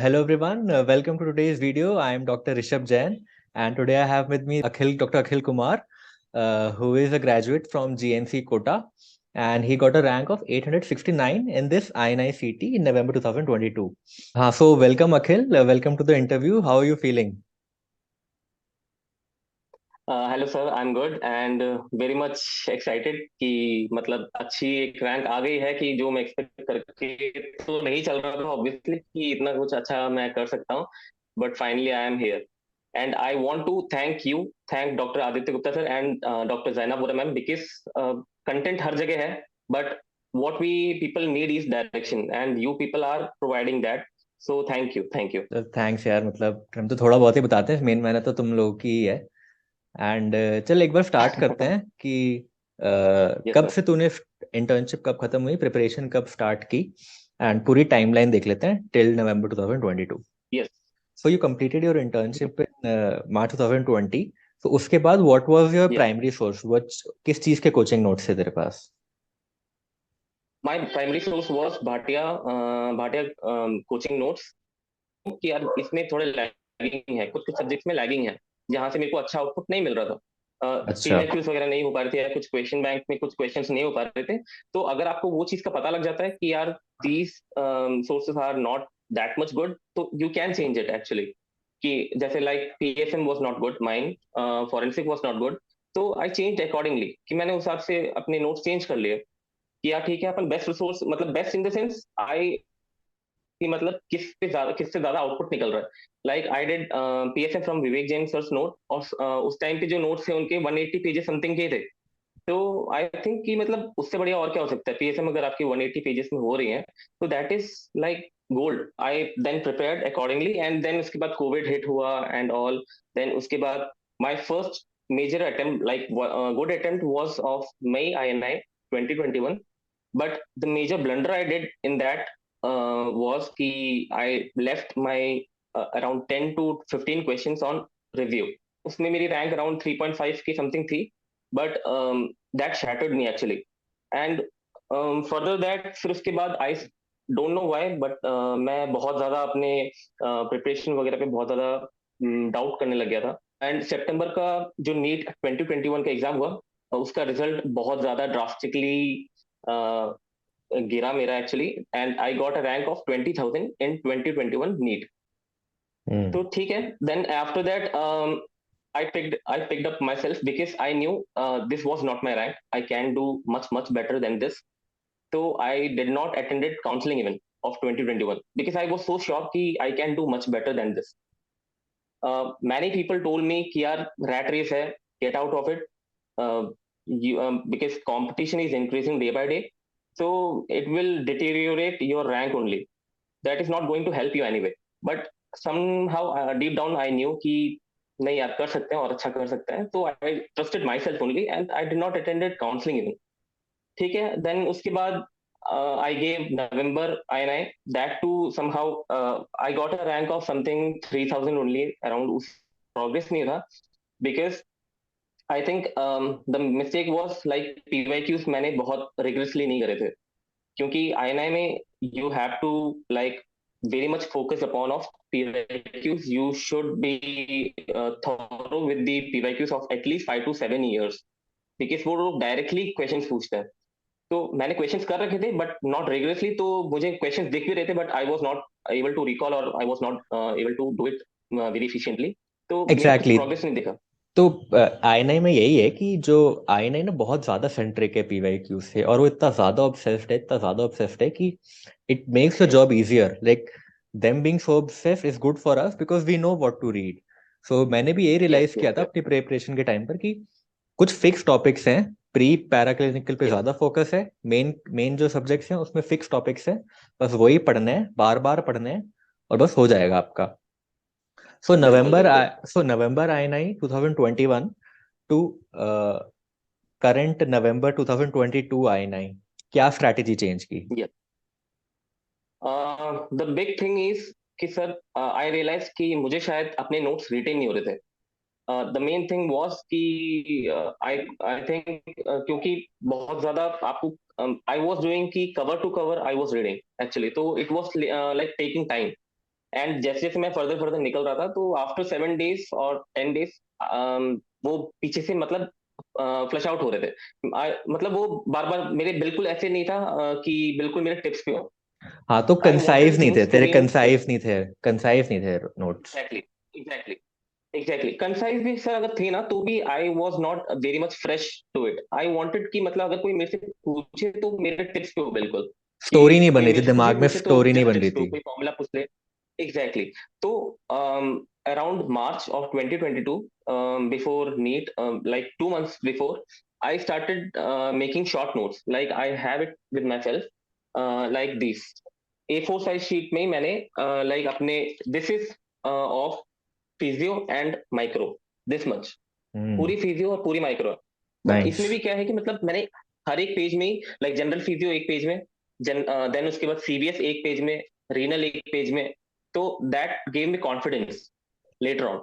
Hello everyone, welcome to today's video. I am Dr. Rishabh Jain, and today I have with me Dr. Akhil Kumar, who is a graduate from GNC Kota, and he got a rank of 869 in this INI-CT in November 2022. So welcome Akhil, welcome to the interview. How are you feeling? Hello sir, I am good and very much excited कि मतलब अच्छी एक rank आ गई है कि जो मैं expect करके तो नहीं चल रहा था ऑब्वियसली कि इतना कुछ अच्छा मैं कर सकता हूँ, but finally I am here and I want to thank doctor Aditya Gupta sir and doctor Jaina Bora ma'am because content हर जगह है, but what we people need is direction and you people are providing that, so thank you. Thanks यार, मतलब हम तो थोड़ा बहुत ही बताते हैं, मेन मेहनत तो तुम लोगों की ही है। एंड चल एक बार स्टार्ट करते हैं कि Yes कब sir. से तूने इंटर्नशिप कब खत्म हुई, प्रिपरेशन कब स्टार्ट की, एंड पूरी टाइमलाइन देख लेते हैं till November 2022। Yes. So you completed your internship in March 2020। तो उसके बाद what was your Yes. Primary source, what किस चीज के कोचिंग नोट्स थे तेरे पास? My primary source was Bhatia coaching notes कि यार इसमें थोड़े लैगिंग है, कुछ कुछ सब्जेक्ट्स में लैगिंग है जहाँ से मेरे को अच्छा आउटपुट नहीं मिल रहा था। अच्छा। पीवाईक्यूज वगैरह नहीं हो पा रहे थे या कुछ क्वेश्चन बैंक में कुछ क्वेश्चंस नहीं हो पा रहे थे। तो अगर आपको वो चीज का पता लग जाता है कि यार these sources are not that much good, तो you can change it actually. कि जैसे like PSM was not good, mine forensic was not good, तो आई चेंज अकॉर्डिंगली कि मैंने उस हिसाब से अपने नोट्स चेंज कर लिए कि यार ठीक है अपन बेस्ट रिसोर्स मतलब best in the sense I कि मतलब किससे ज्यादा आउटपुट निकल रहा है। Like I did PSF from Vivek Jain sir's note और उस टाइम पे जो नोट्स थे उनके 180 पेजेस समथिंग के थे। तो आई थिंक कि मतलब उससे बढ़िया और क्या हो सकता है, पीएसएम अगर आपकी 180 पेजेस में हो रही है तो that is like gold. I then prepared accordingly and then उसके बाद कोविड हिट हुआ एंड ऑल। देन उसके बाद my first major attempt like good attempt was of May INI 2021, but the major blunder I did in that was कि I left my around 10 to 15 questions on review. उसमें मेरी rank around 3.5 की something थी, but that shattered me actually. And further that फिर उसके बाद I don't know why, but मैं बहुत ज्यादा अपने प्रिपरेशन वगैरह पे बहुत ज्यादा डाउट करने लग गया था। एंड सितंबर का जो नीट 2021 का एग्जाम हुआ, उसका रिजल्ट बहुत ज्यादा ड्रास्टिकली गिरा मेरा actually, and I got a rank of 20,000 in 2021 NEET. Hmm. तो ठीक है, then after that I picked up myself because I knew this was not my rank. I can do much better than this. So I did not attended counseling even of 2021 because I was so sure कि I can do much better than this. Many people told me कि यार rat race है, get out of it. Uh, because competition is increasing day by day, so it will deteriorate your rank only. That is not going to help you anyway. But somehow deep down I knew कि नहीं यार कर सकते हैं और अच्छा कर सकते हैं, तो I trusted myself only and I did not attended counseling even. ठीक है, देन उसके बाद I gave November INI, that too somehow I got a rank of something 3,000 only around. उस प्रोग्रेस नहीं था because I think the mistake was like PYQs मैंने बहुत rigorously नहीं करे थे, क्योंकि आईएनआई में you have to like very much focus upon of PYQs. You should be thorough with the PYQs of at least 5 to 7 years, because वो लोग directly questions पूछते हैं। तो मैंने क्वेश्चंस कर रखे थे बट नॉट रिग्रेसली, तो मुझे क्वेश्चंस दिख भी रहे थे but I was not able to recall और I was not able to do it very efficiently. तो मेरा कुछ एग्जैक्टली प्रोग्रेस नहीं दिखा। तो आईएनआई में यही है कि जो आईएनआई ना बहुत ज्यादा सेंट्रिक है पीवाईक्यू से, और वो इतना ज्यादा ऑब्सेस्ड है, इतना ज्यादा ऑब्सेस्ड है कि it makes your job easier. Like them being so obsessed is good for us because we know what to read. So मैंने भी यही यस रियलाइज किया यस था अपनी प्रिपरेशन के टाइम पर कि कुछ फिक्स टॉपिक्स हैं। प्री पैराक्लिनिकल पे यस ज्यादा फोकस है, मेन मेन जो सब्जेक्ट्स हैं उसमें फिक्स टॉपिक्स हैं, बस वही पढ़ने हैं, बार बार पढ़ने हैं, और बस हो जाएगा आपका। सो बिल्कुल नवंबर बिल्कुल। सो नवंबर आई 2021 टू करंट नवंबर 2022 आई 9, क्या स्ट्रैटेजी चेंज की? Yes, the big thing is कि सर आई रियलाइज कि मुझे शायद अपने नोट्स रिटेन नहीं हो रहे थे। द मेन थिंग वाज कि आई आई थिंक क्योंकि बहुत ज्यादा आपको आई वाज डूइंग कि cover to cover I was reading actually, तो it was like taking time. And जैसे जैसे मैं फर्दर फर्दर निकल रहा था, तो आफ्टर 7 days और 10 days वो पीछे से मतलब फ्लश आउट हो रहे थे। मतलब वो बार बार मेरे बिल्कुल ऐसे नहीं था कि बिल्कुल मेरे टिप्स पे हो। हाँ, तो आई कंसाइज वांटेड नहीं थे थिंग्स टू तेरे, बी इन स्टेप। कंसाइज नहीं थे notes. Exactly, exactly, exactly. Concise भी सर अगर थे ना, तो भी I was not very much fresh to it. I wanted कि मतलब अगर कोई मेरे से पूछे तो मेरे टिप्स पे हो बिल्कुल, कि स्टोरी नहीं बन कोई रही थी मेरे से कुछ भी दिमाग में, पूछे तो स्टोरी नहीं जस्ट बन रही टिप्स पे हो, थी। कोई फॉर्मूला पूछ ले। एग्जैक्टली। तो around March of 2022, before NEET, like 2 months before, I started making short notes. Like I have it with myself, like this. A4 size sheet में ही मैंने like अपने this is of physio and micro, this much, हम्म। पूरी physio और पूरी micro. But nice. इसमें भी क्या है कि मतलब मैंने हर एक पेज में ही, लाइक जनरल फिजियो एक पेज में, देन उसके बाद सीवीएस एक पेज में, रीनल एक पेज में। तो that gave me confidence later on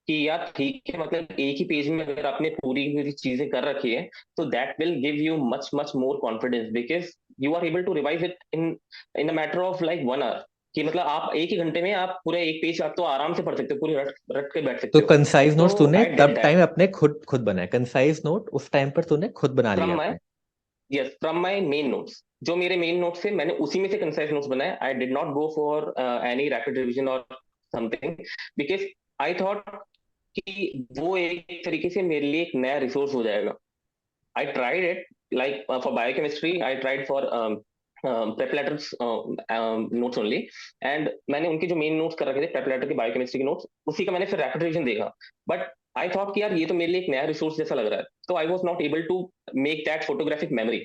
कि यार ठीक है, मतलब एक ही पेज में अगर आपने पूरी पूरी चीजें कर रखी है, तो that will give you much much more confidence, because you are able to revise it in in a matter of like 1 hour। कि मतलब आप एक ही घंटे में आप पूरा एक पेज आप तो आराम से पढ़ सकते हो, पूरी रट रट के बैठ तो सकते हो। कंसाइज तो नोट्स तूने आई डिड तब दैट टाइम अपने खुद खुद बनाए, कंसाइज नोट उस टाइम पर तूने खुद बना लिए फ्रॉम माई, अपने। Yes, from my main notes. जो मेरे मेन नोट्स थे मैंने उसी में से कंसाइज नोट्स बनाए। I did not go for any rapid revision और समथिंग, बिकॉज आई थॉट कि वो एक तरीके से मेरे लिए एक नया रिसोर्स हो जाएगा। I tried it, like for biochemistry, I tried for prep letters notes only, and मैंने उनके जो मेन नोट्स कर रखे थे prep letter के बायोकेमिस्ट्री के नोट्स, उसी का मैंने फिर रैपिड रिवीजन देखा। बट आई थॉट कि यार ये तो मेरे लिए एक नया रिसोर्स जैसा लग रहा है, तो I was not able to make that photographic memory,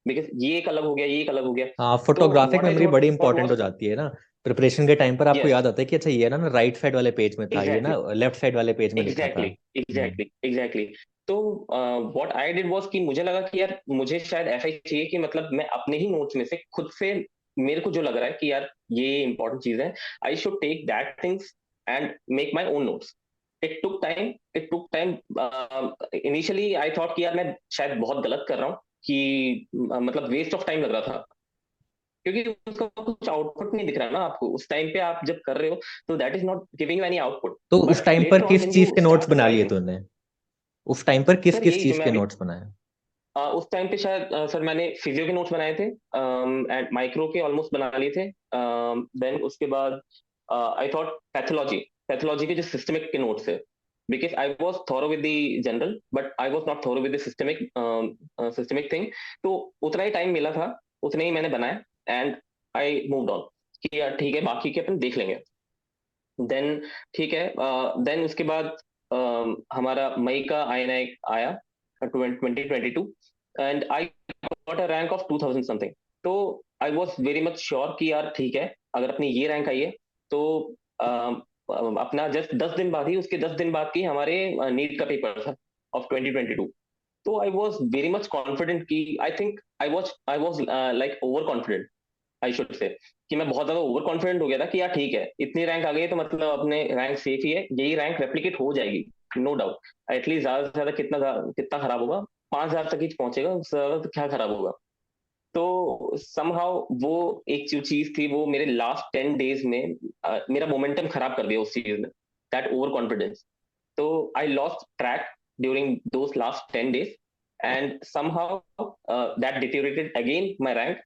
because ये एक अलग हो गया, ये एक अलग हो गया। हाँ, तो फोटोग्राफिक व्हाट आई मेमोरी बड़ी थॉट इंपॉर्टेंट हो वाज, जाती है ना। प्रिपरेशन के टाइम पर आपको यस, याद आता है कि अच्छा ये ना ना राइट साइड वाले पेज में था, ये ना एग्जैक्टली, लेफ्ट साइड वाले पेज में लिखा था। Exactly, exactly, exactly. तो व्हाट आई डिड वाज कि मुझे लगा कि यार मुझे शायद ऐसा ही चाहिए कि मतलब मैं अपने ही नोट्स में से खुद से, मेरे को जो लग रहा है कि यार ये इंपॉर्टेंट चीज है, I should take that things and make my own notes. It took time, it took time. Initially I thought कि यार मैं शायद बहुत गलत कर रहा हूँ, कि मतलब वेस्ट ऑफ टाइम लग रहा था, क्योंकि उसका कुछ आउटपुट नहीं दिख रहा ना आपको उस टाइम पे, आप जब कर रहे हो तो that is not giving you any output. तो उस बट टाइम पर लेटर ऑन किस व्हेन चीज यू के नोट्स स्टार्ट बना लिए रिवाइजिंग, तूने? उस टाइम पर किस सर किस यही जो चीज मैं के अभी नोट्स बनाए? उस टाइम पे शायद सर मैंने फिजियो के नोट्स बनाए थे, एंड माइक्रो के ऑलमोस्ट बना लिए थे। देन उसके बाद आई थॉट पैथोलॉजी, पैथोलॉजी के जो सिस्टमिक के नोट्स है, because I was thorough with the general, but I was not thorough with the systemic, systemic thing. तो उतना ही टाइम मिला था, उतने ही मैंने बनाए, एंड आई मूव्ड ऑन कि यार ठीक है, बाकी के अपन देख लेंगे। देन ठीक है, देन उसके बाद हमारा मई का आईना आया 2022, and I got a rank of 2000 something. तो I was very much sure कि यार ठीक है, अगर अपनी ये रैंक आई है तो अपना जस्ट 10 दिन बाद ही, उसके 10 दिन बाद की हमारे नीट का पेपर था ऑफ 2022। तो I was very much confident कि I was like over confident, I should say, कि मैं बहुत ज्यादा ओवर कॉन्फिडेंट हो गया था कि यार ठीक है, इतनी रैंक आ गई है तो मतलब अपने रैंक सेफ ही है, यही रैंक रेप्लिकेट हो जाएगी, नो डाउट। एटलीस्ट ज्यादा से ज्यादा कितना खराब होगा, 5,000 तक ही पहुंचेगा, उससे ज्यादा तो क्या खराब होगा। तो समहाउ वो एक जो चीज थी वो मेरे लास्ट 10 डेज में मेरा मोमेंटम खराब कर दिया उस चीज ने, दैट ओवर कॉन्फिडेंस। तो I lost track during those last 10 days, and somehow that deteriorated again my rank,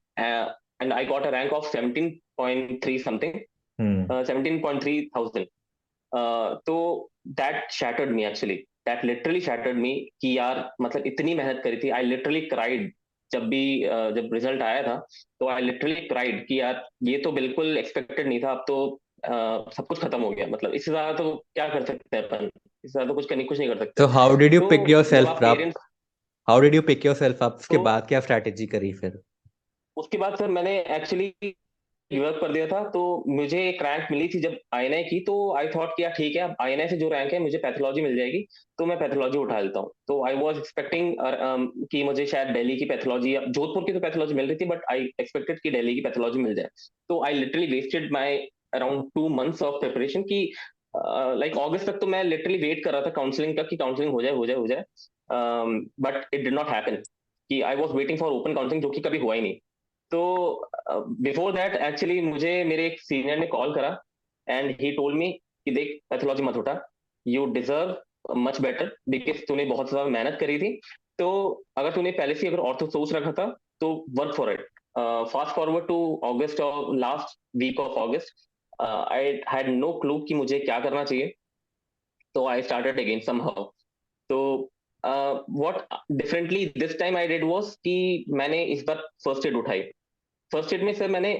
and I got a rank of 17.3 something, hmm. 17.3 thousand. तो that shattered me actually, that literally shattered me कि यार मतलब इतनी मेहनत करी थी। I literally cried जब भी जब रिजल्ट आया था, तो आई लिटरली क्राइड कि यार ये तो बिल्कुल एक्सपेक्टेड नहीं था, अब तो सब कुछ खत्म हो गया, मतलब इससे ज्यादा तो क्या कर सकते हैं अपन, इससे ज्यादा तो कुछ नहीं कर सकते। तो हाउ डिड यू तो पिक योर जब सेल्फ आप up? Parents, how did you pick your self up? उसके तो बाद क्या स्ट्रैटेजी करी फिर? उसके बाद सर मैंने एक्चुअली गिव अप कर दिया था। तो मुझे एक रैंक मिली थी जब आईएनआई की, तो आई थॉट कि यार ठीक है, अब आईएनआई से जो रैंक है मुझे पैथोलॉजी मिल जाएगी, तो मैं पैथोलॉजी उठा लेता हूँ। तो आई वाज एक्सपेक्टिंग कि मुझे शायद दिल्ली की पैथोलॉजी या जोधपुर की तो पैथोलॉजी मिल रही थी, बट आई एक्सपेक्टेड कि दिल्ली की पैथोलॉजी मिल जाए। तो I literally wasted my around 2 months of preparation की, लाइक अगस्त तक तो मैं लिटरली वेट कर रहा था काउंसलिंग का, कि काउंसलिंग हो जाए, हो जाए, हो जाए। But it did not happen, कि I was waiting for open counselling, जो कि कभी हुआ ही नहीं। तो बिफोर दैट एक्चुअली मुझे मेरे एक सीनियर ने कॉल करा एंड ही टोल्ड मी कि देख पैथोलॉजी मत उठा, you deserve much better, because तूने बहुत ज्यादा मेहनत करी थी, तो अगर तूने पहले से अगर ऑर्थो सोच रखा था तो work for it. Fast forward to August और last week of August, I had no clue कि मुझे क्या करना चाहिए, तो आई स्टार्टेड अगेन समहाउ। तो what differently this time I did was कि मैंने इस बार फर्स्ट एड उठाई। फर्स्ट एड में सर मैंने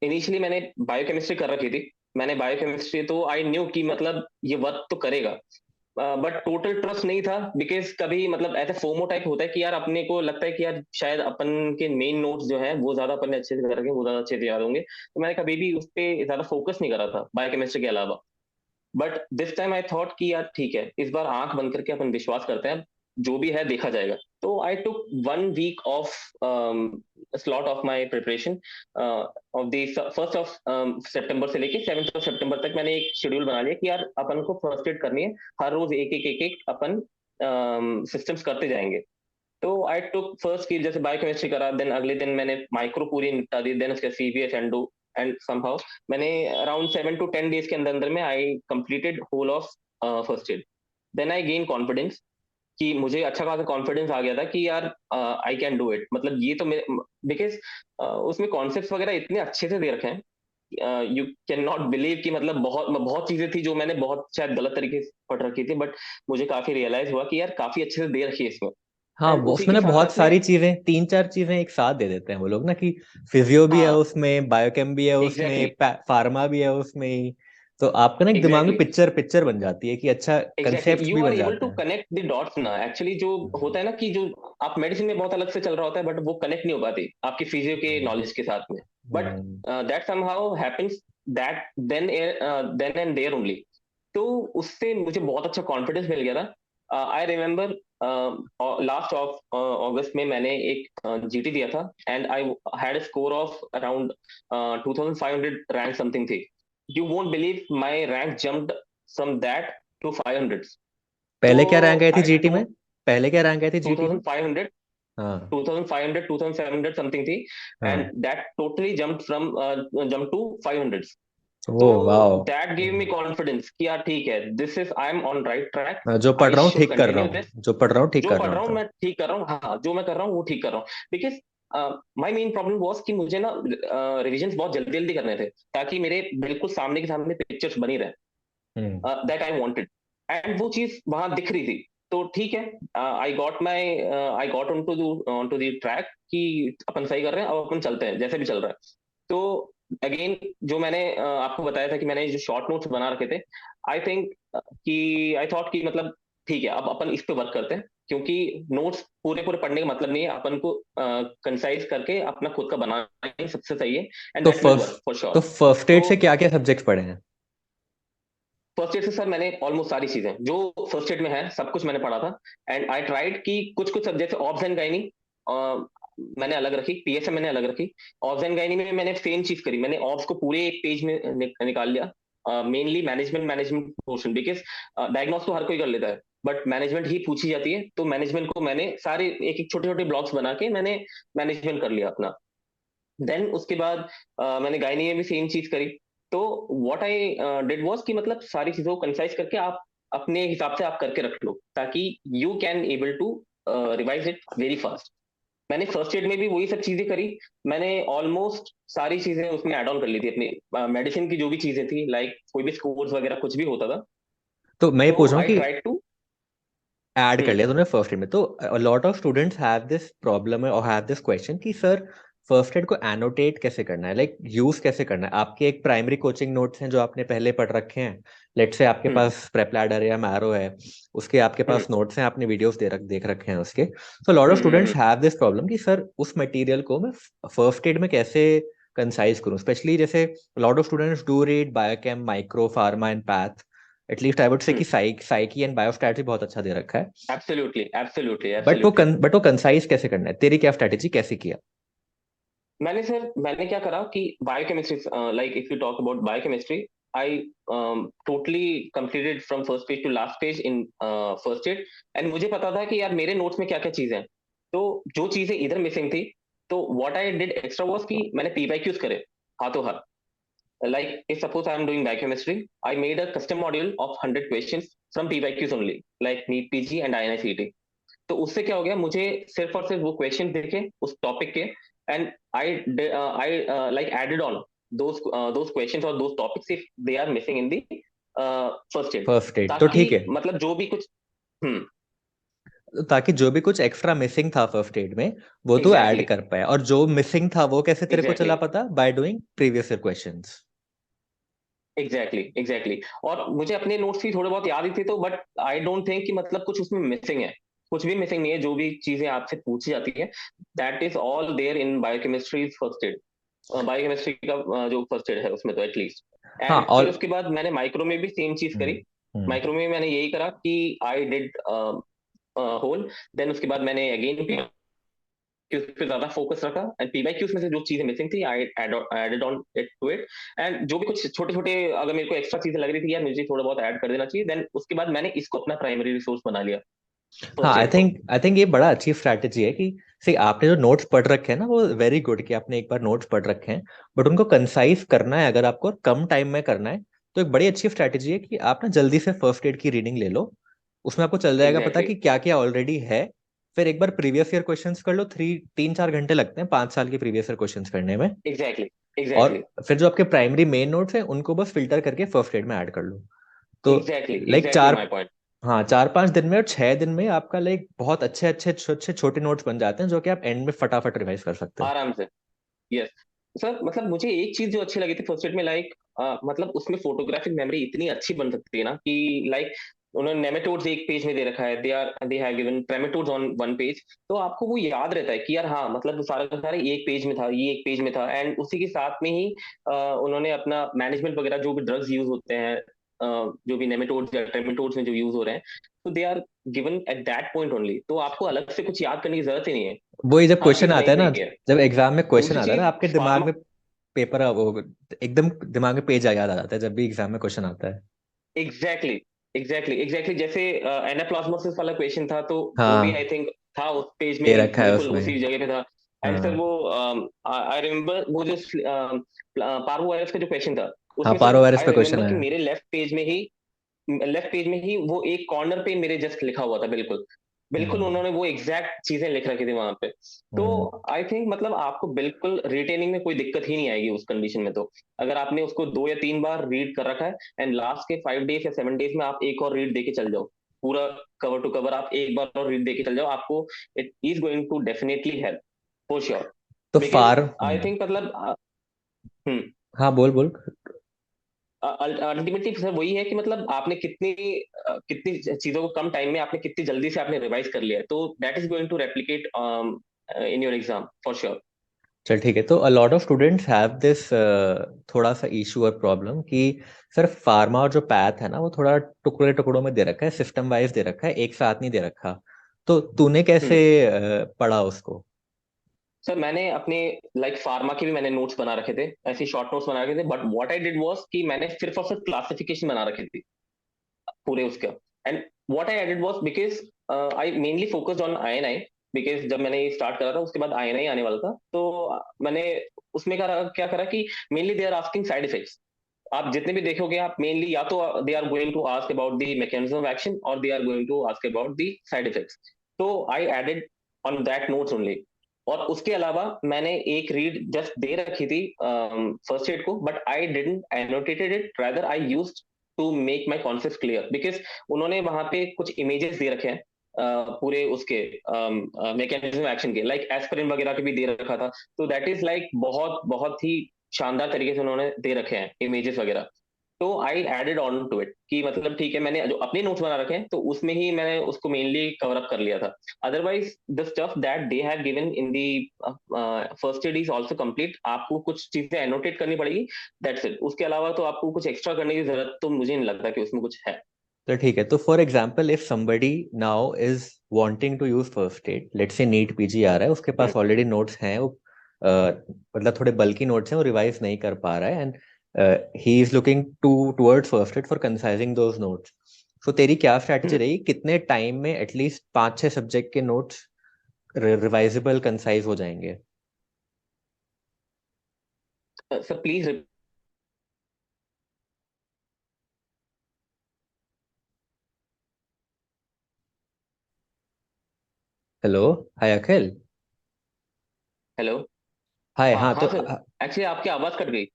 इनिशियली मैंने बायोकेमिस्ट्री कर रखी थी, मैंने बायोकेमिस्ट्री तो आई न्यू कि मतलब ये वर्क तो करेगा, बट टोटल ट्रस्ट नहीं था, बिकॉज कभी मतलब ऐसा फोमो टाइप होता है कि यार अपने को लगता है कि यार शायद अपन के मेन नोट्स जो है वो ज्यादा अपन ने अच्छे से कर रखे हैं, वो ज्यादा अच्छे से याद होंगे, तो मैंने कभी भी उस पर ज्यादा फोकस नहीं करा था बायोकेमिस्ट्री के अलावा। But this time I thought कि यार ठीक है, इस बार आंख बंद करके अपन विश्वास करते हैं, जो भी है देखा जाएगा। तो I took 1 week of slot of my preparation of the first of सितंबर से लेके 7th ऑफ सितंबर तक मैंने एक शेड्यूल बना लिया कि यार अपन को फर्स्ट एड करनी है, हर रोज एक एक अपन सिस्टम्स करते जाएंगे। तो आई टुक फर्स्ट की जैसे बायोकेमिस्ट्री करा, देन अगले दिन मैंने माइक्रो पूरी निपटा दी, देन उसके सीवीएस एंडो, एंड समहाउ मैंने अराउंड 7 to 10 days के अंदर अंदर में I completed whole of first aid. Then I gain confidence कि मुझे अच्छा खासा कॉन्फिडेंस आ गया था कि यार आई कैन डू इट, मतलब ये तो मेरे, बिकॉज उसमें कॉन्सेप्ट्स वगैरह इतने अच्छे से दे रखे हैं, यू कैन नॉट बिलीव कि मतलब बहुत बहुत चीजें थी जो मैंने बहुत शायद गलत तरीके से पढ़ रखी थी, बट मुझे काफी रियलाइज हुआ कि यार काफी अच्छे से दे रखी है इसमें। हाँ, एंड उसी उसमें के ना साथ बहुत साथ में सारी चीजें, 3-4 चीजें एक साथ दे देते हैं वो लोग ना, कि फिजियो भी है हाँ उसमें, बायोकेम भी है एग्जैक्टली उसमें, फार्मा भी है उसमें। तो आपका ना एक दिमाग में एग्जैक्टली पिक्चर पिक्चर बन जाती है कि अच्छा, एग्जैक्टली कंसेप्ट यू भी आर बन एबल जाते टू हैं। कनेक्ट द डॉट्स ना, एक्चुअली जो होता है ना कि जो आप मेडिसिन में बहुत अलग से चल रहा होता है बट वो कनेक्ट नहीं हो पाती आपकी फिजियो के हम्म। नॉलेज के साथ में, but hmm. That somehow happens that then and there only. तो उससे मुझे बहुत अच्छा कॉन्फिडेंस मिल गया था। I remember last of August में मैंने एक जीटी दिया था, and I had a score of around 2500 rank something थी। You won't believe my rank jumped from that to 500। तो पहले क्या रैंक आई थी आई जीटी में? टोल्ड पहले क्या रैंक आई थी जीटी में? 2500, हाँ। 2500 2700 समथिंग थी, एंड हाँ। That totally jump to 500। Oh तो wow. That give me confidence कि यार ठीक है, this is I am on right track, जो पढ़ आई रहा हूँ शुड ठीक कर रहा कंटिन्यू हूँ, दिस। जो पढ़ रहा हूँ ठीक जो कर पढ़ रहा रहा हूँ हूँ तो। मैं ठीक कर रहा हूँ, हाँ जो मैं कर रहा हूँ वो ठीक कर रहा हूँ, because my main problem was कि मुझे ना रिविजन बहुत जल्दी जल्दी करने थे ताकि मेरे बिल्कुल सामने के सामने पिक्चर्स बनी रहे, hmm. That I wanted, and वो चीज वहां दिख रही थी। तो ठीक है, I got on to the track कि अपन सही कर रहे हैं, अब अपन चलते हैं जैसे भी चल रहा है। तो अगेन जो मैंने आपको बताया था कि मैंने जो शॉर्ट नोट्स बना रखे थे, आई थिंक कि आई थॉट कि मतलब ठीक है अब अपन इस पे वर्क करते हैं, क्योंकि नोट्स पूरे पूरे पढ़ने का मतलब नहीं है, अपन को कंसाइज करके अपना खुद का बनाना ही सबसे सही है, एंड तो that will work first for तो श्योर। फर्स्ट तो एड से क्या क्या सब्जेक्ट्स पढ़े हैं? फर्स्ट एड से सर मैंने ऑलमोस्ट सारी चीजें जो फर्स्ट एड में है सब कुछ मैंने पढ़ा था, एंड आई ट्राइड कि कुछ कुछ सब्जेक्ट ऑब्स एंड गायनी मैंने अलग रखी, पीएसएम मैंने अलग रखी। ऑब्स एंड गायनी में मैंने सेम चीज करी, मैंने ऑब्स को पूरे एक पेज में निकाल लिया, mainly management portion, because diagnose तो हर कोई कर लेता है बट मैनेजमेंट ही पूछी जाती है, तो मैनेजमेंट को मैंने सारे एक एक छोटे छोटे ब्लॉक्स बना के मैंने मैनेजमेंट कर लिया अपना। देन उसके बाद मैंने गायनी में भी सेम चीज करी। तो व्हाट आई डिड वाज कि मतलब सारी चीजों को कंसाइज करके आप अपने हिसाब से आप करके रख लो ताकि you can able to revise it very fast. मैंने फर्स्ट एड में भी वही सब चीजें करी, मैंने ऑलमोस्ट सारी चीजें उसमें ऐड ऑन कर ली थी अपनी मेडिसिन की जो भी चीजें थी, लाइक कोई भी स्कोर्स वगैरह कुछ भी होता था, तो मैं ये तो पूछ रहा हूँ आई कि ट्राई टू। ऐड कर लिया तुमने फर्स्ट एड में, तो lot of students have this problem और हैव दिस क्वेश्चन कि सर फर्स्ट एड को एनोटेट कैसे करना है, लाइक यूज कैसे करना है। आपके एक प्राइमरी कोचिंग नोट्स हैं जो आपने पहले पढ़ रखे हैं, लेट से आपके पास प्रेप लैडर या मैरो है, उसके आपके पास नोट्स हैं, आपने वीडियोस देख रखे हैं उसके। So lot of students have this problem कि सर उस मटेरियल को मैं फर्स्ट एड में कैसे कंसाइज करूं, स्पेशली जैसे lot of students do read biochem, micro, pharma and path. At least I would say कि साइकी एंड बायोस्टैट भी बहुत अच्छा दे रखा है। एब्सोल्युटली एब्सोल्युटली बट वो एब्सोल्युटली। बट वो कंसाइज कैसे करना है, तेरी क्या स्ट्रेटेजी, कैसे किया? मैंने क्या करा कि biochemistry, like if you talk about biochemistry, I totally completed from first page to last page in first aid, and मुझे पता था कि यार मेरे नोट्स में क्या क्या चीजें हैं, तो जो चीजें इधर मिसिंग थी, तो what I did extra was कि मैंने पीवाईक्यूज करे हाथों हाथ। like if suppose I'm doing biochemistry, I made a custom module of 100 questions from PYQs only, like NEET PG and INI CET. तो उससे क्या हो गया, मुझे सिर्फ और सिर्फ वो क्वेश्चन देखे उस टॉपिक के, and I like added on those questions or those topics if they are missing in the first aid, first aid तो ताकि ठीक है, मतलब जो भी कुछ हम्म ताकि जो भी कुछ एक्स्ट्रा मिसिंग था फर्स्ट एड में वो तो ऐड एग्जैक्टली कर पाए। और जो मिसिंग था वो कैसे तेरे को एग्जैक्टली चला पता? By doing previous year questions. Exactly और मुझे अपने नोट्स भी थोड़े बहुत याद ही थे, तो बट आई डोंट थिंक कि मतलब कुछ उसमें मिसिंग है, कुछ भी मिसिंग नहीं है। जो भी चीजें आपसे पूछी जाती है, that is all there in biochemistry first aid, biochemistry का जो फर्स्ट एड है उसमें तो एटलीस्ट। हाँ एंड फिर और उसके बाद मैंने माइक्रो में भी सेम चीज हम्म, करी। हम्म, माइक्रो में मैंने यही करा कि आई डिड होल, देन उसके बाद मैंने अगेन क्यूज पे ज्यादा फोकस रखा, एंड पीवाईक्यूज में से जो चीजें मिसिंग थी I added on it to it. And जो भी कुछ छोटे छोटे अगर मेरे को एक्स्ट्रा चीजें लग रही थी यार मुझे थोड़ा बहुत ऐड कर देना चाहिए, देन उसके बाद मैंने इसको अपना प्राइमरी रिसोर्स बना लिया हाँ फर्स्ट एड को। आई थिंक ये बड़ा अच्छी स्ट्रैटेजी है कि सी आपने जो नोट्स पढ़ रखे हैं ना वो वेरी गुड कि आपने एक बार नोट्स पढ़ रखे हैं, बट उनको कंसाइज करना है अगर आपको कम टाइम में करना है तो एक बड़ी अच्छी स्ट्रैटेजी है कि आप ना जल्दी से फर्स्ट एड की रीडिंग ले लो। उसमें आपको चल जाएगा पता एग्जैक्टली कि क्या क्या ऑलरेडी है। फिर एक बार प्रीवियस ईयर क्वेश्चंस कर लो, 3-4 घंटे लगते हैं 5 साल के प्रीवियस ईयर क्वेश्चंस करने में। एग्जैक्टली और एग्जैक्टली फिर जो आपके प्राइमरी मेन नोट्स हैं उनको बस फिल्टर करके फर्स्ट एड में ऐड कर लो। तो एग्जैक्टली लाइक एग्जैक्टली चार, माई पॉइंट। हाँ 4-5 दिन में और 6 दिन में आपका लाइक बहुत अच्छे अच्छे अच्छे छोटे नोट्स बन जाते हैं जो कि आप एंड में फटाफट रिवाइज कर सकते हो। आराम से। यस सर, मतलब मुझे एक चीज जो अच्छी लगी थी फर्स्ट एड में, लाइक मतलब उसमें फोटोग्राफिक मेमोरी इतनी अच्छी बन सकती है ना कि लाइक उन्होंने नेमेटोड्स एक पेज में दे रखा है, they have given trematodes on one page, तो आपको वो याद रहता है कि यार हाँ मतलब वो सारा का सारा एक पेज में था, ये एक पेज में था। एंड उसी के साथ में ही उन्होंने अपना मैनेजमेंट वगैरह जो भी ड्रग्स यूज होते हैं, जो भी नेमेटोड्स या ट्रेमेटोड्स में जो यूज हो रहे हैं, तो they are given at that point only, तो आपको अलग से कुछ याद करने की जरूरत ही नहीं है। वही जब हाँ क्वेश्चन कि आता है नहीं ना, नहीं है। जब एग्जाम में क्वेश्चन दूसरी आता है ना चीज आपके दिमाग फार्मा, में पेपर वो एकदम दिमाग में पेज याद आ जाता है जब भी एग्जाम में क्वेश्चन आता है। एग्जैक्टली एग्जैक्टली जैसे एनाप्लाज्मोसिस वाला क्वेश्चन था, तो वो भी आई हाँ थिंक था उस पेज में दे ही, रखा है बिल्कुल उसमें। उसी जगह पे था। एंड फिर हाँ वो आई रिमेम्बर वो जो पार्वो वायरस का जो क्वेश्चन था, हाँ उसमें सर पारो वायरस आई पे क्वेश्चन रिमेम्बर कि है। मेरे लेफ्ट पेज में ही वो एक कॉर्नर पे मेरे जस्ट लिखा हुआ था, बिल्कुल बिल्कुल हम्म उन्होंने वो एग्जैक्ट चीजें लिख रखी थी वहां पे। तो हम्म आई थिंक मतलब आपको बिल्कुल रिटेनिंग में कोई दिक्कत ही नहीं आएगी उस कंडीशन में, तो अगर आपने उसको 2 या 3 बार रीड कर रखा है, एंड लास्ट के 5 डेज या 7 डेज में आप एक और रीड देके चल जाओ, पूरा कवर टू कवर आप एक बार और रीड देके चल जाओ, आपको it is going to definitely help for sure. तो बिकॉज फार आई थिंक मतलब हम्म हाँ बोल बोल। अल्टीमेटली सर वही है कि मतलब आपने कितनी चीजों को कम टाइम में आपने कितनी जल्दी से आपने रिवाइज कर लिया है, तो that is going to replicate in your exam for sure. चल ठीक है, तो a lot of students have this थोड़ा सा इशू और प्रॉब्लम कि सर फार्मा और जो पैथ है ना वो थोड़ा टुकड़े टुकड़ों में दे रखा है, सिस्टम वाइज दे रखा है, एक साथ नहीं दे रखा। तो तूने कैसे हम्म पढ़ा उसको? सर मैंने अपने लाइक फार्मा के भी मैंने नोट्स बना रखे थे, ऐसे शॉर्ट नोट्स बना रखे थे, but what I did was कि मैंने सिर्फ और सिर्फ क्लासिफिकेशन बना रखी थी पूरे उसका। And what I added was because I mainly focused on INI, because जब मैंने स्टार्ट करा था उसके बाद आईएनआई आने वाला था, तो मैंने उसमें क्या करा कि mainly they are asking side effects. आप जितने भी देखोगे आप मेनली या तो they are going to ask about the mechanism of action और they are going to ask about the side effects, तो I added on that notes only. और उसके अलावा मैंने एक रीड जस्ट दे रखी थी फर्स्ट एड को, but I didn't annotated it, rather I used to make my concept clear, because उन्होंने वहां पे कुछ इमेजेस दे रखे हैं पूरे उसके मैकेनिज्म एक्शन के, लाइक एस्पिरिन वगैरह के भी दे रखा था, तो दैट इज लाइक बहुत बहुत ही शानदार तरीके से उन्होंने दे रखे हैं इमेजेस वगैरह। तो I added on to it कि मतलब ठीक है मैंने जो अपने नोट्स बना रखे हैं तो उसमें ही मैंने उसको मेनली कवर अप कर लिया था। Otherwise the stuff that they have given in the first aid is also complete, आपको कुछ चीजें एनोटेट करनी पड़ेगी, दैट्स इट। उसके अलावा तो आपको कुछ एक्स्ट्रा करने की जरूरत तो मुझे नहीं लगता कि उसमें कुछ है। तो ठीक है, तो for example if somebody now is wanting to use first aid, let's say NEET PG आ रहा है, उसके हम्म पास ऑलरेडी नोट्स हैं, वो मतलब थोड़े बल्की नोट्स हैं, वो रिवाइज नहीं कर पा रहा है and he is looking towards first aid for concising those notes. तो तेरी क्या स्ट्रैटेजी हम्म रही, कितने टाइम में एटलीस्ट 5-6 सब्जेक्ट के नोट्स रिवाइजेबल कंसाइज हो जाएंगे? Sir please hello. Hi Akhil. Hello. Hi. हाँ हाँ तो हाँ सर। एक्चुअली आपकी आवाज कट गई।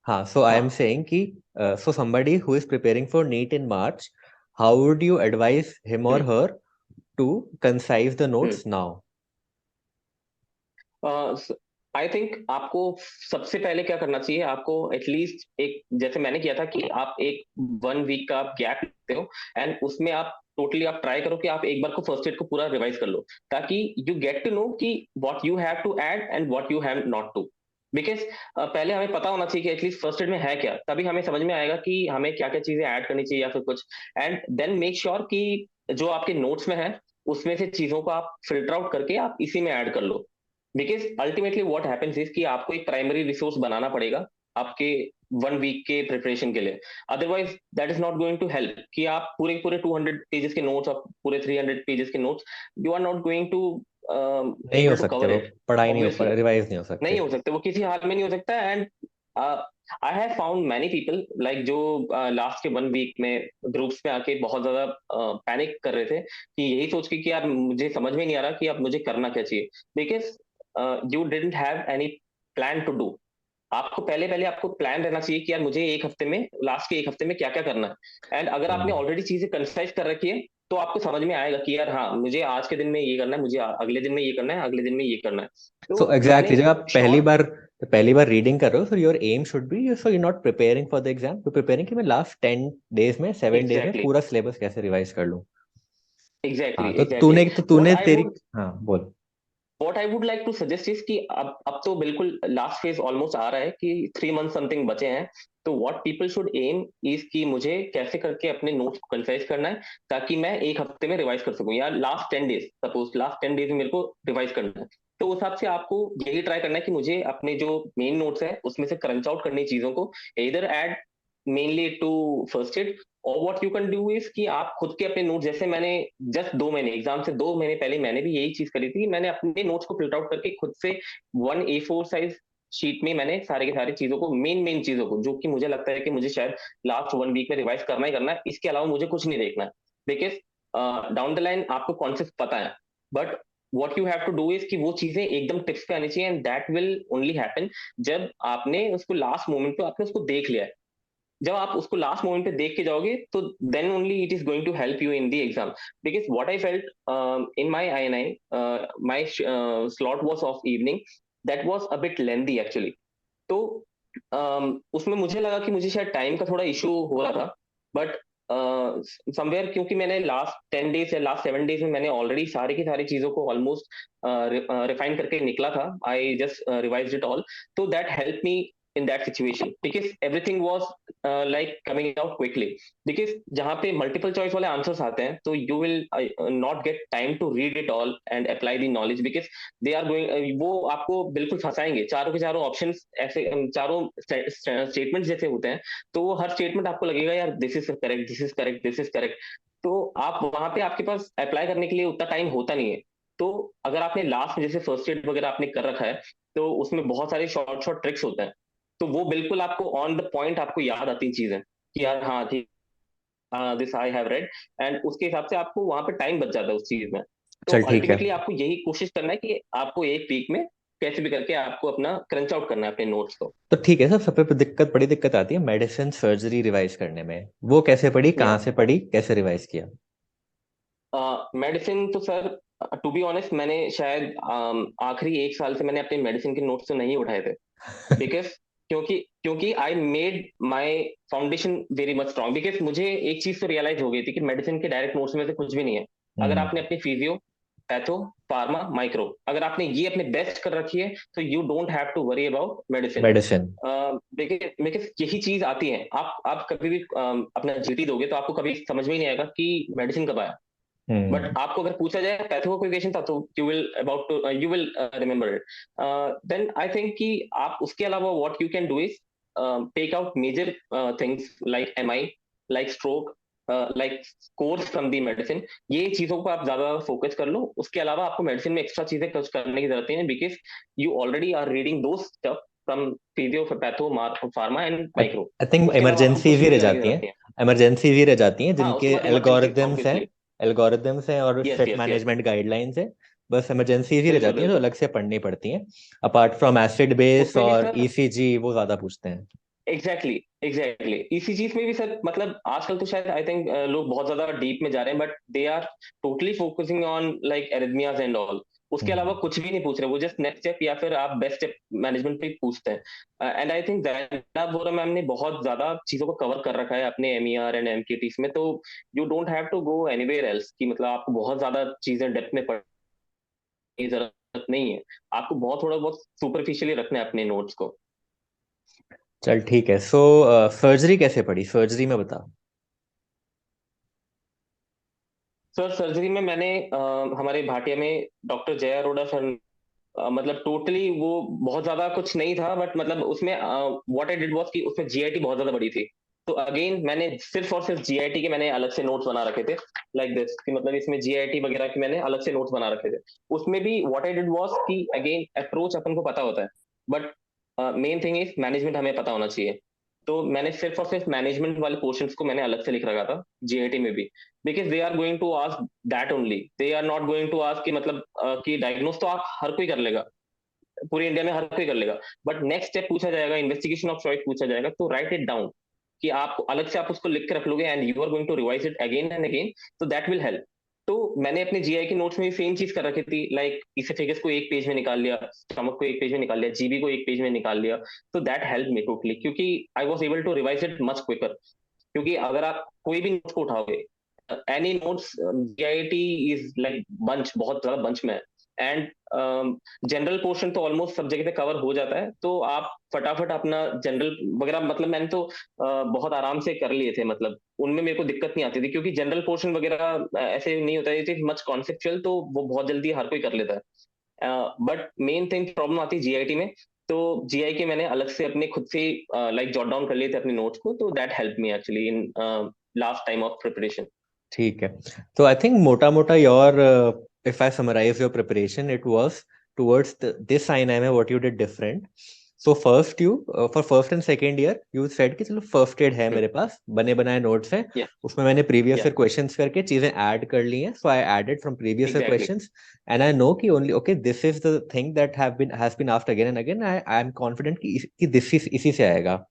हाँ, सो आई एम हाँ। सेइंग कि सो somebody who is preparing for NEET in March, how would you advise him or hmm her to concise the hmm. notes now? I think आपको सबसे पहले क्या करना चाहिए, आपको एटलीस्ट एक, जैसे मैंने किया था कि आप एक 1 वीक का आप गैप लेते हो, एंड उसमें आप टोटली आप ट्राई करो कि आप एक बार को फर्स्ट एड को पूरा रिवाइज कर लो, ताकि यू गेट टू नो कि what you have to add and what you have not to. Because पहले हमें पता होना चाहिए कि एटलीस्ट फर्स्ट एड में है क्या, तभी हमें समझ में आएगा कि हमें क्या क्या चीजें ऐड करनी चाहिए या फिर कुछ। एंड देन मेक श्योर कि जो आपके नोट्स में है उसमें से चीजों को आप फिल्टर आउट करके आप इसी में ऐड कर लो। Because ultimately what happens is कि आपको एक प्राइमरी रिसोर्स बनाना पड़ेगा आपके 1 वीक के प्रिपरेशन के लिए। Otherwise that is not going to help कि आप पूरे पूरे 200 पेजेस के नोट्स और पूरे 300 पेजेस के notes, you are not going to नहीं हो एबल टू सकते कवर वो, इट। पढ़ाई नहीं हो, ऑब्वियसली रिवाइज नहीं हो सकते। नहीं हो सकते, वो किसी हाल में नहीं हो सकता। And I have found many people like जो लास्ट के 1 वीक में ग्रुप्स में आके बहुत ज्यादा पैनिक कर रहे थे कि यही सोच के कि यार मुझे समझ में नहीं आ रहा कि अब मुझे करना क्या चाहिए। Because you didn't have any plan to do. आपको पहले पहले आपको प्लान रहना चाहिए कि यार मुझे एक हफ्ते में, लास्ट के एक हफ्ते में क्या क्या करना है। एंड अगर आपने हम्म। ऑलरेडी चीजें कंसाइज कर रखी है तो आपको समझ में आएगा कि यार हाँ मुझे आज के दिन में ये करना है, मुझे अगले दिन में ये करना है, अगले दिन में ये करना है। सो तो एग्जैक्टली, मैंने जब आप शॉर्ट। पहली बार रीडिंग कर रहे हो, so your aim should be, so you not preparing for the exam, you preparing कि मैं लास्ट 10 डेज में, 7 डेज में एग्जैक्टली पूरा सिलेबस कैसे रिवाइज कर लूँ। एग्जैक्टली हाँ तो एग्जैक्टली। व्हाट तूने आई तेरी। वुड हाँ बोल। What I would like to suggest is कि अब तो बिल्कुल लास्ट फेज ऑलमोस्ट आ रहा है कि 3 मंथ समथिंग बचे हैं। तो what people should aim is कि मुझे कैसे करके अपने नोट्स को कंसाइज करना है, ताकि मैं एक हफ्ते में रिवाइज कर सकूं, या last 10 days, suppose last 10 days में मेरे को रिवाइज करना है। तो उस हिसाब से आपको यही ट्राई करना है कि मुझे अपने जो मेन नोट्स है उसमें से क्रंच आउट करनी चीजों को, इधर add mainly to first aid. और what you can do is कि आप खुद के अपने नोट, जैसे मैंने जस्ट 2 महीने एग्जाम से 2 महीने पहले मैंने भी यही चीज करी थी, मैंने अपने नोट्स को फिल्टर आउट करके खुद से 1 A4 साइज शीट में मैंने सारे के सारे चीजों को, मेन मेन चीजों को जो कि मुझे लगता है कि मुझे शायद लास्ट 1 वीक में रिवाइज करना ही करना है, इसके अलावा मुझे कुछ नहीं देखना है। बिकॉज डाउन द लाइन आपको कॉन्सेप्ट पता है, but what you have to do is कि वो चीजें एकदम टिप्स पे आनी चाहिए, and that will only happen जब आपने उसको लास्ट मोमेंट पे आपने उसको देख लिया है। जब आप उसको लास्ट मोमेंट पे देख के जाओगे तो then only it is going to help you in the exam. Because what I felt in my INI, my slot was of evening, that was a bit lengthy actually. तो उसमें मुझे लगा कि मुझे शायद टाइम का थोड़ा इशू हो रहा था, बट समवेयर क्योंकि मैंने लास्ट 10 डेज या लास्ट 7 डेज में मैंने ऑलरेडी सारी की सारी चीजों को ऑलमोस्ट रिफाइन करके निकला था, I just revise it all. तो that help me in that situation because everything was like coming out quickly। because जहाँ पे मल्टीपल चॉइस वाले आंसर्स आते हैं तो you will not get time to read it all and apply the knowledge because they are going वो आपको बिल्कुल फंसाएंगे, चारों के चारों ऑप्शंस ऐसे चारों स्टेटमेंट्स जैसे होते हैं। तो वो हर स्टेटमेंट आपको लगेगा यार this is correct, this is correct, this is correct. तो आप वहां पे आपके पास अप्लाई करने के लिए उतना टाइम होता नहीं है। तो अगर आपने लास्ट में जैसे फर्स्ट एड वगैरह आपने कर रखा है तो उसमें बहुत सारे शॉर्ट शॉर्ट ट्रिक्स होते हैं। तो वो बिल्कुल आपको ऑन द पॉइंट आपको याद आती चीजें कि यार हाँ ठीक, this I have read, and उसके हिसाब से आपको वहां पे टाइम बच जाता है उस चीज में। तो चल ठीक है। अल्टीमेटली आपको यही कोशिश करना है कि आपको 1 वीक में कैसे भी करके आपको अपना क्रंच आउट करना है अपने नोट्स को। तो ठीक है सर, सब पे बड़ी दिक्कत आती है मेडिसिन सर्जरी रिवाइज करने में। वो कैसे पढ़ी, या कहाँ से पढ़ी, कैसे रिवाइज किया? मेडिसिन तो सर, टू बी ऑनेस्ट मैंने शायद आखिरी 1 साल से मैंने अपने मेडिसिन के नोट्स तो नहीं उठाए थे। बिकॉज क्योंकि क्योंकि I made my foundation very much strong. Because मुझे एक चीज तो रियलाइज हो गई थी कि मेडिसिन के डायरेक्ट नोट्स में से कुछ भी नहीं है। अगर हम्म। आपने अपनी फिजियो, पैथो, फार्मा, माइक्रो, अगर आपने ये अपने बेस्ट कर रखी है तो you don't have to worry about medicine. Medicine. Because यही चीज आती है, आप कभी भी अपना जीटी दोगे तो आपको कभी समझ में ही नहीं आएगा कि मेडिसिन कब आया। बट हम्म। आपको अगर पूछा जाए पैथो का कोई क्वेश्चन था तो you will remember it. Then I think कि आप उसके अलावा what you can do is take out major things like MI, like stroke, like course from the medicine. ये चीजों पर आप ज्यादा फोकस कर लो। उसके अलावा आपको मेडिसिन में एक्स्ट्रा चीजें कुछ करने की जरूरत नहीं है, because you already are reading those stuff from physio, patho, pharma and micro. I think उसके अलावा आपको इमरजेंसीज कुछ ही भी रह करने की जाती हैं। जरूरत नहीं है। इमरजेंसीज ही रह जाती हैं हाँ जिनके उसके बाद इमरजेंसी एल्गोरिदम्स हैं, ऑब्वियसली। एल्गोरिदम्स हैं और yes set yes yes. Management guidelines है, बस इमरजेंसी ही रह बिल्कुल जाती है जो बिल्कुल। अलग से पढ़नी पड़ती हैं, अपार्ट फ्रॉम एसिड बेस उसमें भी और सर ईसीजी वो ज्यादा पूछते हैं। एग्जैक्टली एग्जैक्टली ईसीजीस में भी सर मतलब आजकल तो शायद आई थिंक लोग बहुत ज्यादा डीप में जा रहे हैं, but they are totally focusing on like arrhythmias and all. उसके अलावा हम्म। कुछ भी नहीं पूछ रहे, वो जस्ट नेक्स्ट स्टेप या फिर आप बेस्ट स्टेप मैनेजमेंट पे पूछते हैं। एंड आई थिंक जैना वोरा मैम ने बहुत ज्यादा चीजों को कवर कर रखा है अपने एमईआर एंड एमकेटीज में, तो you don't have to go anywhere else कि मतलब आपको बहुत ज्यादा चीजें डेप्थ में पढ़ने की जरूरत नहीं है। आपको बहुत थोड़ा बहुत सुपरफिशियली रखना है अपने नोट्स को। चल ठीक है। सो सर्जरी कैसे पड़ी, सर्जरी में बता। सर सर्जरी में मैंने हमारे भाटिया में डॉक्टर जया अरोड़ा सर, मतलब टोटली वो बहुत ज्यादा कुछ नहीं था, बट मतलब उसमें व्हाट आई डिड वाज कि उसमें जीआईटी बहुत ज्यादा बड़ी थी। तो अगेन मैंने सिर्फ और सिर्फ जीआईटी के मैंने अलग से नोट्स बना रखे थे, लाइक दिस कि मतलब इसमें जीआईटी वगैरह के मैंने अलग से नोट्स बना रखे थे। उसमें भी व्हाट आई डिड वाज कि अगेन अप्रोच अपन को पता होता है, but main thing is management हमें पता होना चाहिए। तो मैंने सिर्फ और सिर्फ मैनेजमेंट वाले पोर्शंस को मैंने अलग से लिख रखा था जीआईटी में भी, because they are going to ask that only, they are not going to ask कि मतलब कि डायग्नोस तो आप हर कोई कर लेगा, पूरे इंडिया में हर कोई कर लेगा, बट नेक्स्ट स्टेप पूछा जाएगा, इन्वेस्टिगेशन ऑफ चॉइस पूछा जाएगा, तो राइट इट डाउन कि आप अलग से आप उसको लिख के रख लोगे and you are going to revise it again and again, तो दैट विल हेल्प। तो मैंने अपने जीआई के नोट्स में भी सेम चीज कर रखी थी, लाइक इसेफेगस को एक पेज में निकाल लिया, स्टमक को एक पेज में निकाल लिया, जीबी को एक पेज में निकाल लिया। तो दैट हेल्प मी टोटली, क्योंकि I was able to revise it much quicker. क्योंकि अगर आप कोई भी नोट्स को उठाओगे, any notes GIT is like bunch, बहुत ज्यादा बंच में है, एंड जनरल पोर्शन तो ऑलमोस्ट सब जगह पे कवर हो जाता है, तो आप फटाफट अपना जनरल वगैरह मतलब मैंने तो बहुत आराम से कर लिए थे, मतलब उनमें मेरे को दिक्कत नहीं आती थी, क्योंकि जनरल पोर्शन वगैरह ऐसे नहीं होता है मच कॉन्सेप्चुअल, तो वो बहुत जल्दी हर कोई कर लेता है। बट मेन थिंग प्रॉब्लम आती है जीआईटी में। तो जीआई के मैंने अलग से अपने खुद से लाइक जॉट डाउन कर लिए थे अपने नोट्स को, तो that help me actually in last time of preparation. ठीक है। तो आई थिंक मोटा मोटा your, if I summarise your preparation, it was towards this assignment what you did different. So first you for first and second year you said कि चलो first aid है मेरे पास, बने बनाए नोट्स हैं, या उसमें मैंने प्रीवियस या ईयर क्वेश्चंस करके चीजें ऐड कर ली हैं, so I added from previous year exactly questions and I know कि only okay this is the thing that has been asked again and again, I am confident कि this is इसी से आएगा।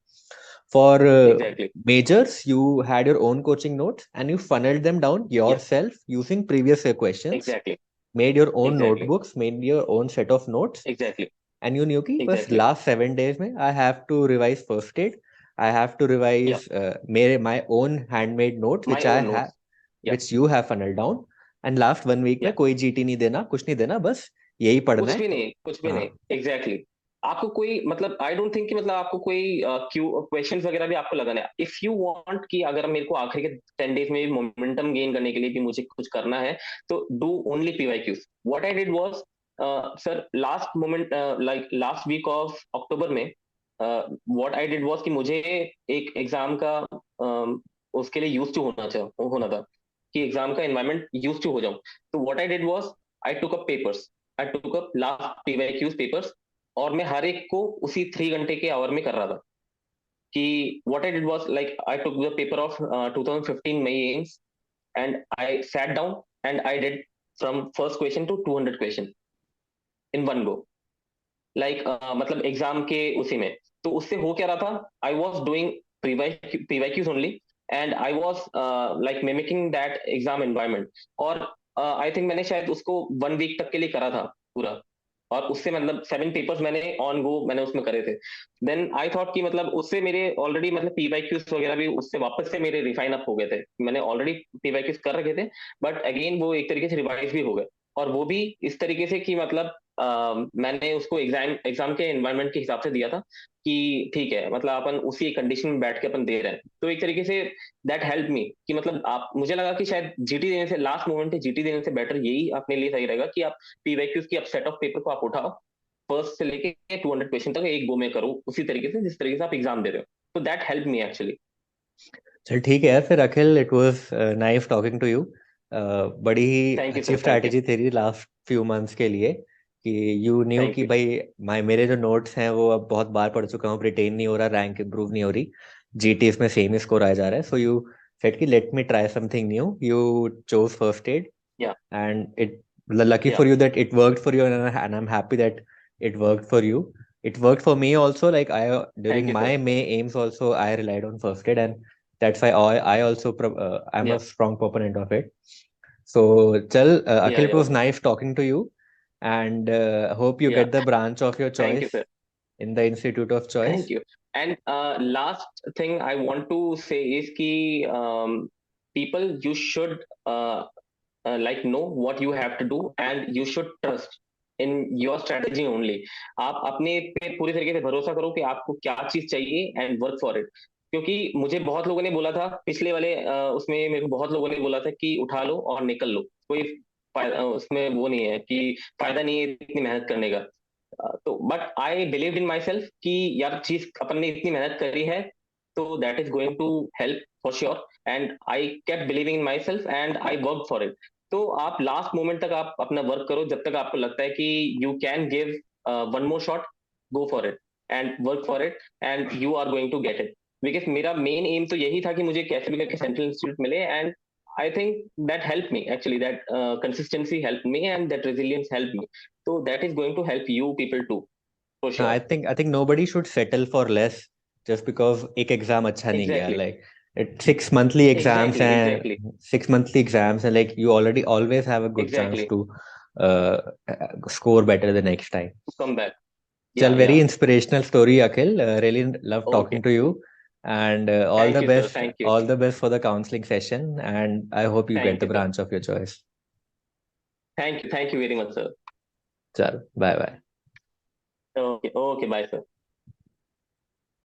For exactly majors, you had your own coaching notes and you funneled them down या yourself using previous year questions, exactly made your own exactly notebooks, made your own set of notes, exactly and you knew कि बस exactly last 7 days में I have to revise first aid, I have to या revise my own handmade notes my which I own have, notes या which you have funneled down, and last 1 week में या कोई GT नहीं देना, कुछ नहीं देना, बस यही पढ़ना कुछ है। भी नहीं, कुछ भी नहीं, हाँ। Exactly exactly. आपको कोई मतलब आई डोंट थिंक कि मतलब आपको कोई क्वेश्चन वगैरह भी आपको लगाना है, इफ यू वांट कि अगर मेरे को आखिरी के 10 days में भी मोमेंटम गेन करने के लिए भी मुझे कुछ करना है, तो do only PYQs. What I did was sir last moment like last week of October में व्हाट आई डिड वाज कि मुझे एक एग्जाम का उसके लिए यूज टू होना था कि एग्जाम का एनवायरनमेंट यूज टू हो जाऊं। तो what I did was I took up papers, I took up last PYQs papers, और मैं हर एक को उसी 3 घंटे के आवर में कर रहा था कि what I did was like I took the paper of 2015 May AIIMS and I sat down and I did from first question to 200 question in one go, like मतलब एग्जाम के उसी में। तो उससे हो क्या रहा था, I was doing PYQs only and I was like mimicking that exam environment, और आई थिंक मैंने शायद उसको 1 वीक तक के लिए करा था पूरा, और उससे मतलब 7 पेपर्स मैंने ऑन गो मैंने उसमें करे थे। देन आई थॉट कि मतलब उससे मेरे ऑलरेडी मतलब पीवाईक्यूज वगैरह भी उससे वापस से मेरे रिफाइन अप हो गए थे, मैंने ऑलरेडी पीवाईक्यूज कर रखे थे, बट अगेन वो एक तरीके से रिवाइज भी हो गए, और वो भी इस तरीके से कि मतलब मैंने उसको एग्जाम के एनवायरनमेंट के हिसाब से दिया था कि ठीक है मतलब अपन उसी कंडीशन में बैठ के अपन दे रहे हैं, तो एक तरीके से दैट हेल्प मी कि मतलब आप, मुझे लगा कि शायद जीटी देने से लास्ट मोमेंट पे जीटी देने से बेटर यही अपने लिए सही रहेगा कि आप पीवाईक्यूज की आप सेट ऑफ पेपर को आप उठाओ, फर्स्ट से लेके 200 क्वेश्चन तक एक गो में करो उसी तरीके से जिस तरीके से आप एग्जाम दे रहे हो, तो दैट हेल्प मी एक्चुअली। चल ठीक है यार, फिर Akhil, it was nice talking to you. बड़ी ही थैंक यू अच्छी सर, थैंक यू, स्ट्रैटेजी तेरी लास्ट फ्यू मंथ्स के लिए कि यू न्यू थैंक कि यू। भाई मेरे जो नोट्स हैं वो अब बहुत बार पढ़ चुका हूँ, रिटेन नहीं हो रहा, रैंक इंप्रूव नहीं हो रही, जीटीएस में सेम ही स्कोर आ जा रहा है, सो यू सेड कि let me try something new, you chose first aid या and it lucky Yeah. for you that it worked for you, and I'm happy that it worked for you. It worked for me also. Like Thank during you, sir. my May aims also, I relied on first aid, and that's why I also I'm Yeah. a strong proponent of it. So, Chal, Yeah. Akhil, it Yeah. was nice talking to you, and hope you Yeah. get the branch of your Thank you, choice sir. in the institute of Thank choice. you. And last thing I want to say is कि people, you should like know what you have to do and you should trust in your strategy only. आप अपने पे पूरी तरीके से भरोसा करो कि आपको क्या चीज चाहिए and work for it. क्योंकि मुझे बहुत लोगों ने बोला था पिछले वाले उसमें मेरे को बहुत लोगों ने बोला था कि उठा लो और निकल लो, कोई उसमें वो नहीं है कि फायदा नहीं है इतनी मेहनत करने का। तो but I believe in my self कि यार चीज अपन ने इतनी मेहनत करी है तो that is going to help for sure, and I kept believing in my self and I work for it. तो आप लास्ट मोमेंट तक आप अपना वर्क करो, जब तक आपको लगता है कि you can give one more shot, go for it and work for it and you are going to get it. Because मेरा मेन एम तो यही था कि मुझे कैसे भी करके सेंट्रल इंस्टीट्यूट मिले, and I think that helped me actually. That consistency helped me, and that resilience helped me. So that is going to help you people too, for No, sure. I think nobody should settle for less just because एक exam अच्छा नहीं गया. Exactly, Like six monthly exams exactly, and exactly, 6 monthly exams, and like you already always have a good chance exactly. to uh, score better the next time. To come back. Chal, Yeah, very yeah. inspirational story, Akhil. Really love talking Okay. to you, and Thank you, sir. Thank you. all the best for the counseling session. And I hope you get Thank the you, sir. branch of your choice. Thank you. Thank you very much, sir. Chal, bye bye. Okay. Okay. Bye, sir.